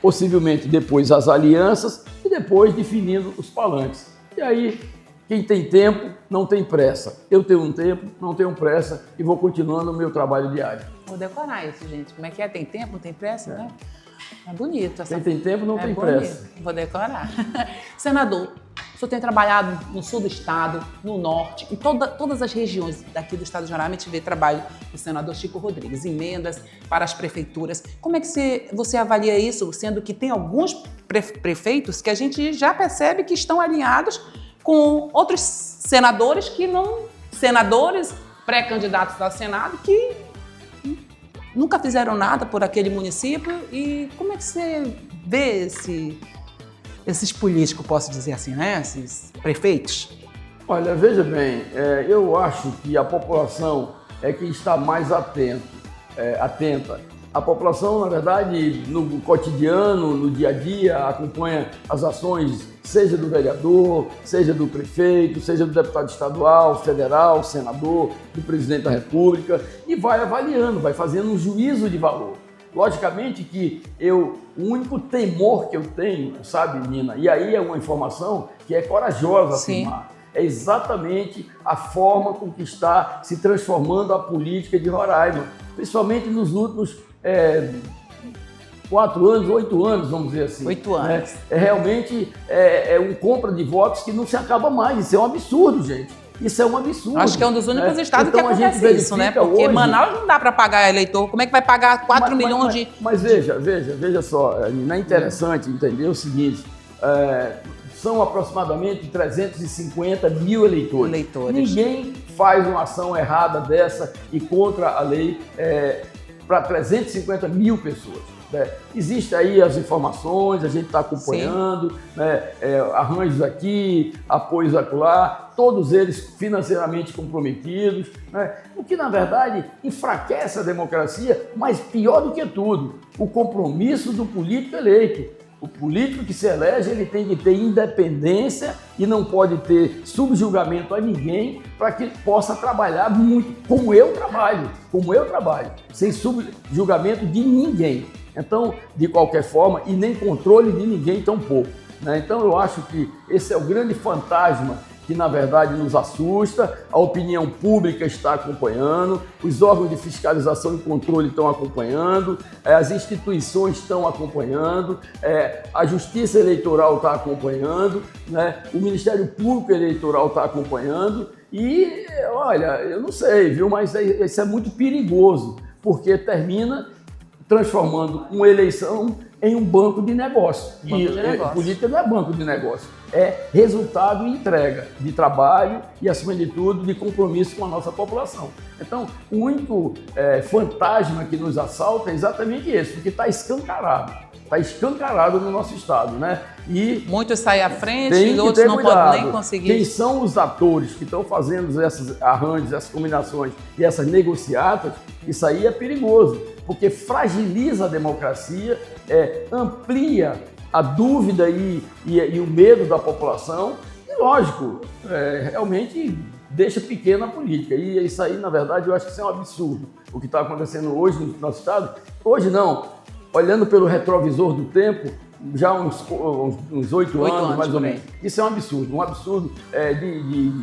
possivelmente depois as alianças e depois definindo os palanques. E aí, quem tem tempo não tem pressa. Eu tenho um tempo, não tenho pressa e vou continuando o meu trabalho diário. Vou decorar isso, gente. Como é que é? Tem tempo, não tem pressa, né? É bonito. Quem tem tempo não tem pressa. Vou decorar. Senador, o senhor tem trabalhado no sul do estado, no norte, em todas as regiões daqui do estado de Roraima. A gente vê trabalho do senador Chico Rodrigues, emendas para as prefeituras. Como é que você avalia isso, sendo que tem alguns prefeitos que a gente já percebe que estão alinhados com outros senadores senadores pré-candidatos ao Senado que nunca fizeram nada por aquele município. E como é que você vê esses políticos, posso dizer assim, né? Esses prefeitos? Olha, veja bem, eu acho que a população é que está mais atenta. A população, na verdade, no cotidiano, no dia a dia, acompanha as ações, seja do vereador, seja do prefeito, seja do deputado estadual, federal, senador, do presidente da República, e vai avaliando, vai fazendo um juízo de valor. Logicamente que o único temor que eu tenho, sabe, Nina, e aí é uma informação que é corajosa afirmar, é exatamente a forma com que está se transformando a política de Roraima, principalmente nos últimos 4 anos, 8 anos, vamos dizer assim. 8 anos. Realmente um compra de votos que não se acaba mais. Isso é um absurdo, gente. Isso é um absurdo. Acho que é um dos únicos estados então, que acontece isso, né? Porque hoje, Manaus não dá para pagar eleitor. Como é que vai pagar 4 milhões de... Mas veja só, não é interessante entender o seguinte, são aproximadamente 350 mil eleitores. Ninguém faz uma ação errada dessa e contra a lei para 350 mil pessoas. Existem aí as informações, a gente está acompanhando, né, arranjos aqui, apoios acolá, todos eles financeiramente comprometidos, né, o que na verdade enfraquece a democracia, mas pior do que tudo, o compromisso do político eleito. O político que se elege, ele tem que ter independência e não pode ter subjugamento a ninguém para que possa trabalhar muito, como eu trabalho, sem subjugamento de ninguém. Então, de qualquer forma, e nem controle de ninguém tampouco, né? Então, eu acho que esse é o grande fantasma que, na verdade, nos assusta, a opinião pública está acompanhando, os órgãos de fiscalização e controle estão acompanhando, as instituições estão acompanhando, a Justiça Eleitoral está acompanhando, né? O Ministério Público Eleitoral está acompanhando, E, olha, eu não sei, viu, mas isso é muito perigoso, porque termina transformando uma eleição em um banco de negócio. Política não é banco de negócio, é resultado e entrega de trabalho e, acima de tudo, de compromisso com a nossa população. Então, o único fantasma que nos assalta é exatamente esse, porque está escancarado no nosso estado, né? E muitos saem à frente e outros não podem nem conseguir. Quem são os atores que estão fazendo esses arranjos, essas combinações e essas negociatas, isso aí é perigoso, porque fragiliza a democracia, amplia a dúvida e o medo da população e, lógico, realmente deixa pequena a política. E isso aí, na verdade, eu acho que isso é um absurdo. O que está acontecendo hoje no nosso estado, hoje não, olhando pelo retrovisor do tempo, já uns 8 anos, mais ou menos. Isso é um absurdo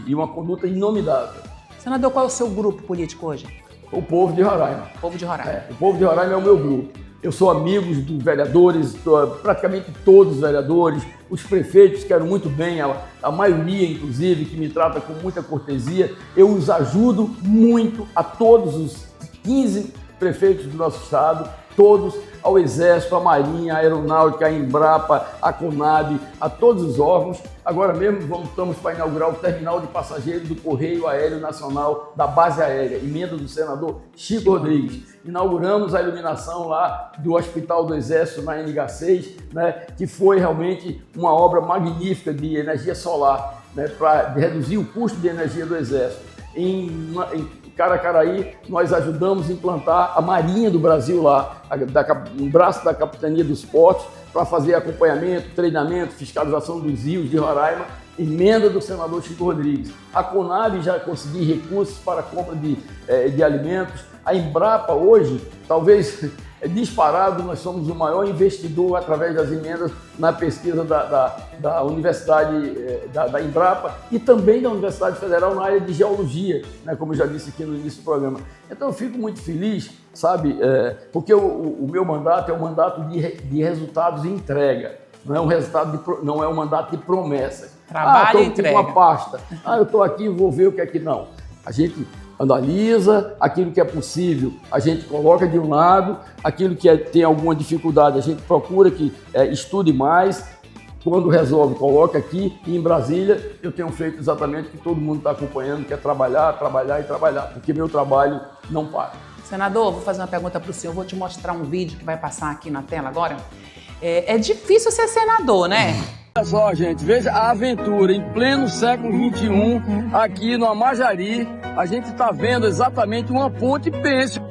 de uma conduta inominável. Senador, qual é o seu grupo político hoje? O Povo de Roraima. O Povo de Roraima. O Povo de Roraima é o meu grupo. Eu sou amigo dos vereadores, praticamente todos os vereadores, os prefeitos, quero muito bem, a maioria, inclusive, que me trata com muita cortesia. Eu os ajudo muito a todos os 15 prefeitos do nosso estado, todos, ao Exército, à Marinha, à Aeronáutica, à Embrapa, à Conab, a todos os órgãos. Agora mesmo estamos para inaugurar o terminal de passageiros do Correio Aéreo Nacional da Base Aérea, emenda do senador Chico Rodrigues. Inauguramos a iluminação lá do Hospital do Exército na NH6, né, que foi realmente uma obra magnífica de energia solar, né, para reduzir o custo de energia do Exército. Em Caracaraí, nós ajudamos a implantar a Marinha do Brasil lá, um braço da Capitania dos Portos, para fazer acompanhamento, treinamento, fiscalização dos rios de Roraima, emenda do senador Chico Rodrigues. A Conab já conseguiu recursos para a compra de alimentos. A Embrapa hoje, talvez disparado, nós somos o maior investidor através das emendas na pesquisa da Universidade da Embrapa e também da Universidade Federal na área de Geologia, né, como eu já disse aqui no início do programa. Então eu fico muito feliz, sabe, porque o meu mandato é um mandato de resultados e entrega, não é um mandato de promessas. Trabalho e entrega. Uma pasta, eu estou aqui e vou ver o que é que não. A gente analisa aquilo que é possível, a gente coloca de um lado, aquilo que tem alguma dificuldade, a gente procura que estude mais, quando resolve, coloca aqui, e em Brasília eu tenho feito exatamente o que todo mundo está acompanhando, que é trabalhar, trabalhar e trabalhar, porque meu trabalho não para. Senador, vou fazer uma pergunta para o senhor, vou te mostrar um vídeo que vai passar aqui na tela agora. É difícil ser senador, né? Olha só, gente, veja a aventura em pleno século XXI, aqui no Amajari, a gente está vendo exatamente uma ponte pêncil.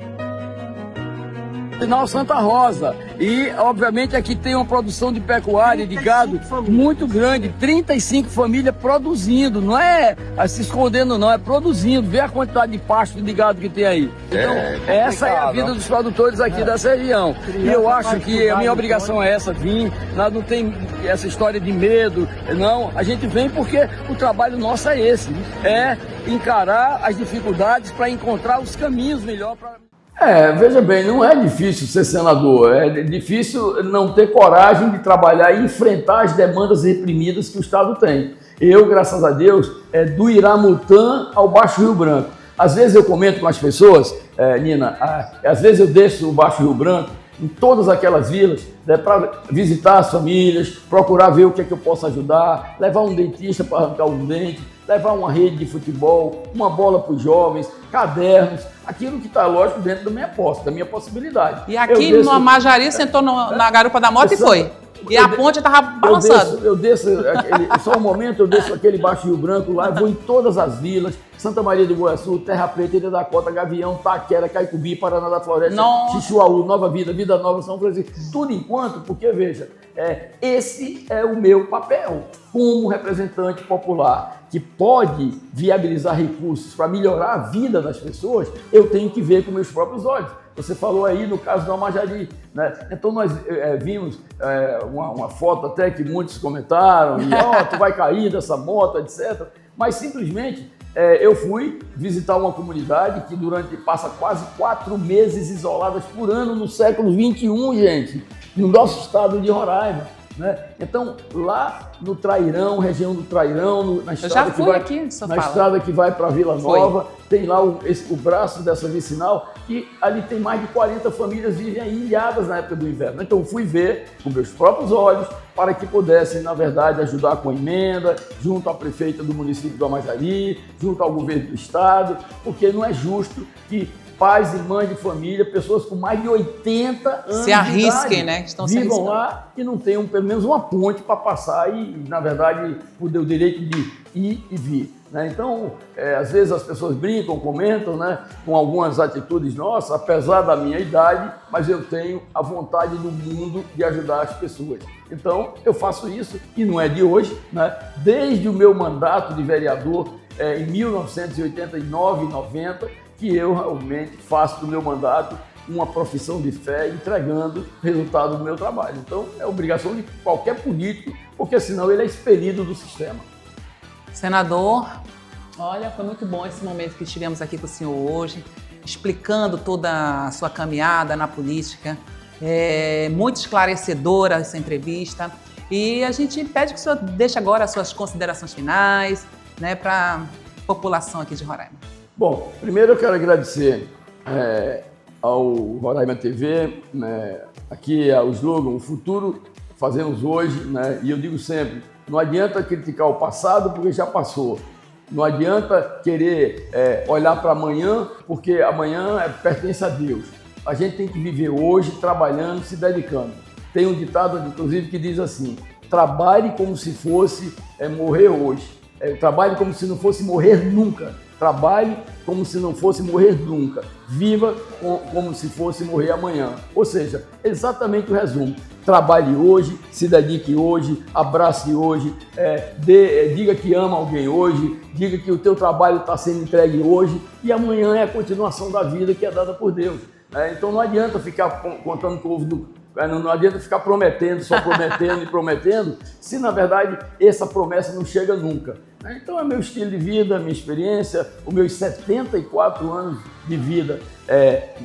Final Santa Rosa. E, obviamente, aqui tem uma produção de pecuária, de gado muito grande, 35 famílias produzindo, não é se escondendo não, é produzindo, vê a quantidade de pasto de gado que tem aí. Então, essa é a vida dos produtores aqui dessa região. E eu acho que a minha obrigação é essa, vir, não tem essa história de medo, não, a gente vem porque o trabalho nosso é esse, é encarar as dificuldades para encontrar os caminhos melhores para... veja bem, não é difícil ser senador, é difícil não ter coragem de trabalhar e enfrentar as demandas reprimidas que o Estado tem. Eu, graças a Deus, do Iramutã ao Baixo Rio Branco. Às vezes eu comento com as pessoas, Nina, às vezes eu desço o Baixo Rio Branco, em todas aquelas vilas, para visitar as famílias, procurar ver o que é que eu posso ajudar, levar um dentista para arrancar um dente, levar uma rede de futebol, uma bola para os jovens, cadernos, aquilo que está, lógico, dentro da minha posse, da minha possibilidade. E aqui no Amajari sentou na garupa da moto e foi. E a ponte estava balançando. Eu desço só um momento, eu desço aquele Baixo Rio Branco lá, vou em todas as vilas, Santa Maria do Goiaçu, Terra Preta, Ilha da Cota, Gavião, Taquera, Caicubi, Paraná da Floresta, Xixuaú, Nova Vida, Vida Nova, São Francisco, tudo enquanto, porque veja, esse é o meu papel como representante popular, que pode viabilizar recursos para melhorar a vida das pessoas, eu tenho que ver com meus próprios olhos. Você falou aí no caso do Amajari, né? Então nós vimos uma foto até que muitos comentaram, tu vai cair dessa moto, etc. Mas simplesmente eu fui visitar uma comunidade que passa quase 4 meses isoladas por ano no século XXI, gente, no nosso estado de Roraima. né? Então, lá no Trairão, região do Trairão, na estrada estrada que vai para Vila Nova, tem lá o braço dessa vicinal, e ali tem mais de 40 famílias vivem aí ilhadas na época do inverno. Então, fui ver com meus próprios olhos para que pudessem, na verdade, ajudar com a emenda, junto à prefeita do município do Amazari, junto ao governo do estado, porque não é justo que pais e mães de família, pessoas com mais de 80 anos se arrisquem, de idade, né? Que estão vivam se arriscando lá e não tenham pelo menos uma ponte para passar e, na verdade, poder o direito de ir e vir. Né? Então, às vezes as pessoas brincam, comentam, né, com algumas atitudes nossas, apesar da minha idade, mas eu tenho a vontade do mundo de ajudar as pessoas. Então, eu faço isso e não é de hoje, né? Desde o meu mandato de vereador em 1989 e 90, que eu realmente faço do meu mandato uma profissão de fé, entregando o resultado do meu trabalho. Então, é obrigação de qualquer político, porque senão ele é expelido do sistema. Senador, olha, foi muito bom esse momento que estivemos aqui com o senhor hoje, explicando toda a sua caminhada na política. Muito esclarecedora essa entrevista. E a gente pede que o senhor deixe agora as suas considerações finais, né, para a população aqui de Roraima. Bom, primeiro eu quero agradecer ao Roraima TV, né, aqui ao slogan, o futuro fazemos hoje, né, e eu digo sempre, não adianta criticar o passado porque já passou. Não adianta querer olhar para amanhã, porque amanhã pertence a Deus. A gente tem que viver hoje, trabalhando, se dedicando. Tem um ditado, inclusive, que diz assim, trabalhe como se fosse morrer hoje. Trabalhe como se não fosse morrer nunca. Trabalhe como se não fosse morrer nunca. Viva como se fosse morrer amanhã. Ou seja, exatamente o resumo. Trabalhe hoje, se dedique hoje, abrace hoje, diga que ama alguém hoje, diga que o teu trabalho está sendo entregue hoje e amanhã é a continuação da vida que é dada por Deus. Então não adianta ficar contando com o ovo não adianta ficar prometendo, só prometendo e prometendo, se na verdade essa promessa não chega nunca. Então é meu estilo de vida, minha experiência, os meus 74 anos de vida,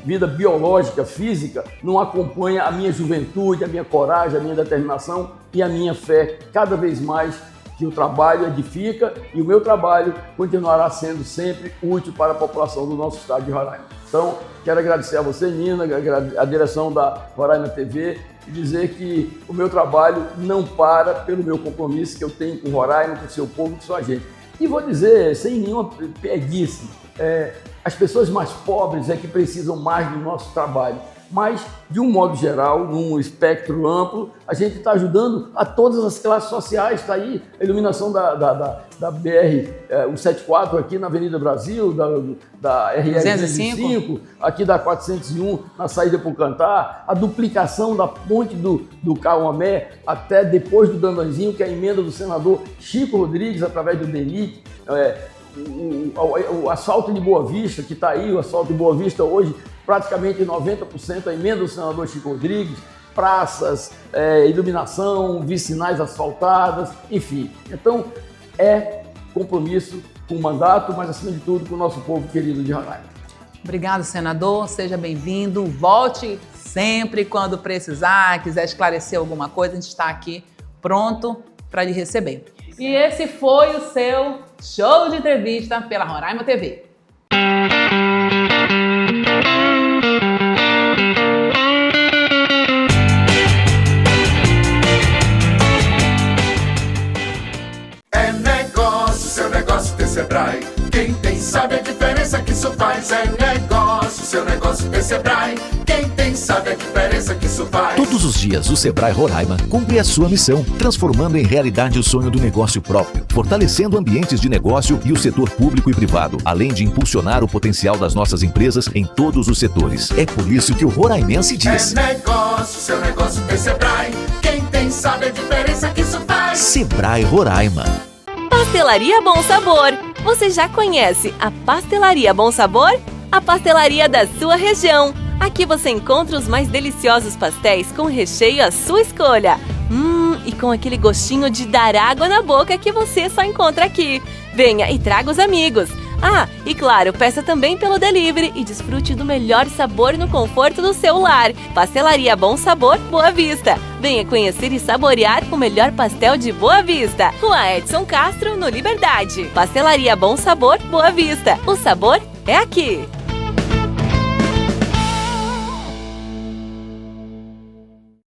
vida biológica, física, não acompanha a minha juventude, a minha coragem, a minha determinação e a minha fé cada vez mais que o trabalho edifica e o meu trabalho continuará sendo sempre útil para a população do nosso estado de Roraima. Então, quero agradecer a você, Nina, a direção da Roraima TV e dizer que o meu trabalho não para pelo meu compromisso que eu tenho com Roraima, com o seu povo, com sua gente. E vou dizer, sem nenhuma preguiça, as pessoas mais pobres é que precisam mais do nosso trabalho. Mas, de um modo geral, num espectro amplo, a gente está ajudando a todas as classes sociais. Está aí a iluminação da BR-174 aqui na Avenida Brasil, da RR-205, aqui da 401 na saída para o Cantar, a duplicação da ponte do Cauamé até depois do Dandanzinho, que é a emenda do senador Chico Rodrigues, através do DENIT, o asfalto de Boa Vista, que está aí, o asfalto de Boa Vista hoje, praticamente 90% a emenda do senador Chico Rodrigues, praças, iluminação, vicinais asfaltadas, enfim. Então, compromisso com o mandato, mas acima de tudo com o nosso povo querido de Roraima. Obrigado, senador. Seja bem-vindo. Volte sempre quando precisar, quiser esclarecer alguma coisa, a gente está aqui pronto para lhe receber. E esse foi o seu show de entrevista pela Roraima TV. Seu negócio tem Sebrae. Quem tem sabe a diferença que isso faz. É negócio, seu negócio tem Sebrae. Quem tem sabe a diferença que isso faz. Todos os dias o Sebrae Roraima cumpre a sua missão, transformando em realidade o sonho do negócio próprio, fortalecendo ambientes de negócio e o setor público e privado, além de impulsionar o potencial das nossas empresas em todos os setores. É por isso que o roraimense diz: é negócio, seu negócio tem Sebrae. Quem tem sabe a diferença que isso faz. Sebrae Roraima. Pastelaria Bom Sabor. Você já conhece a Pastelaria Bom Sabor? A pastelaria da sua região. Aqui você encontra os mais deliciosos pastéis com recheio à sua escolha. E com aquele gostinho de dar água na boca que você só encontra aqui. Venha e traga os amigos. Ah, e claro, peça também pelo delivery e desfrute do melhor sabor no conforto do seu lar. Pastelaria Bom Sabor, Boa Vista. Venha conhecer e saborear o melhor pastel de Boa Vista. Rua Edson Castro, no Liberdade. Pastelaria Bom Sabor, Boa Vista. O sabor é aqui.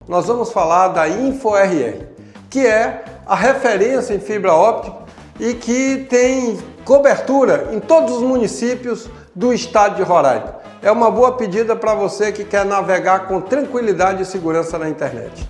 Nós vamos falar da InfoRR, que é a referência em fibra óptica e que tem cobertura em todos os municípios do estado de Roraima. É uma boa pedida para você que quer navegar com tranquilidade e segurança na internet.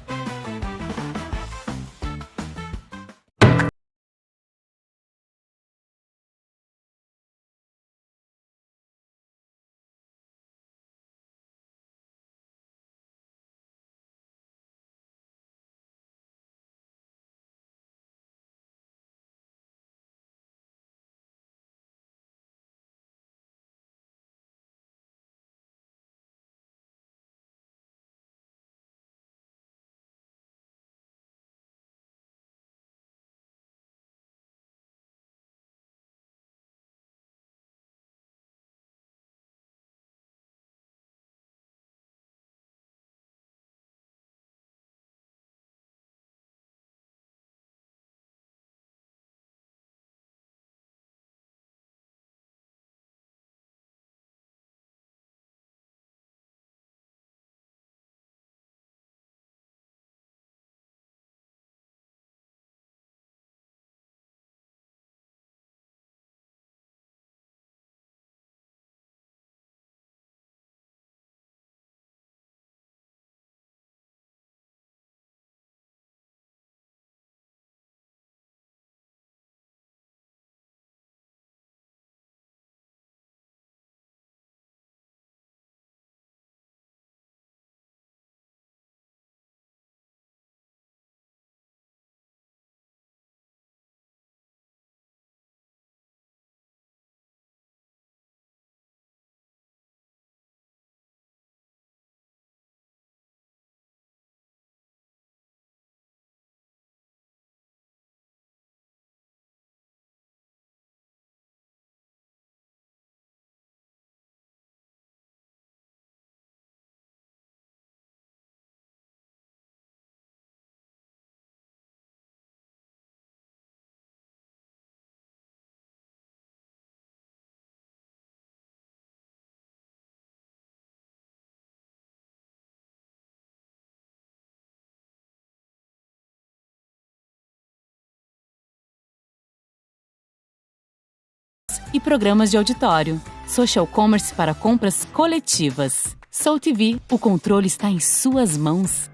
E programas de auditório. Social commerce para compras coletivas. Soul TV, o controle está em suas mãos.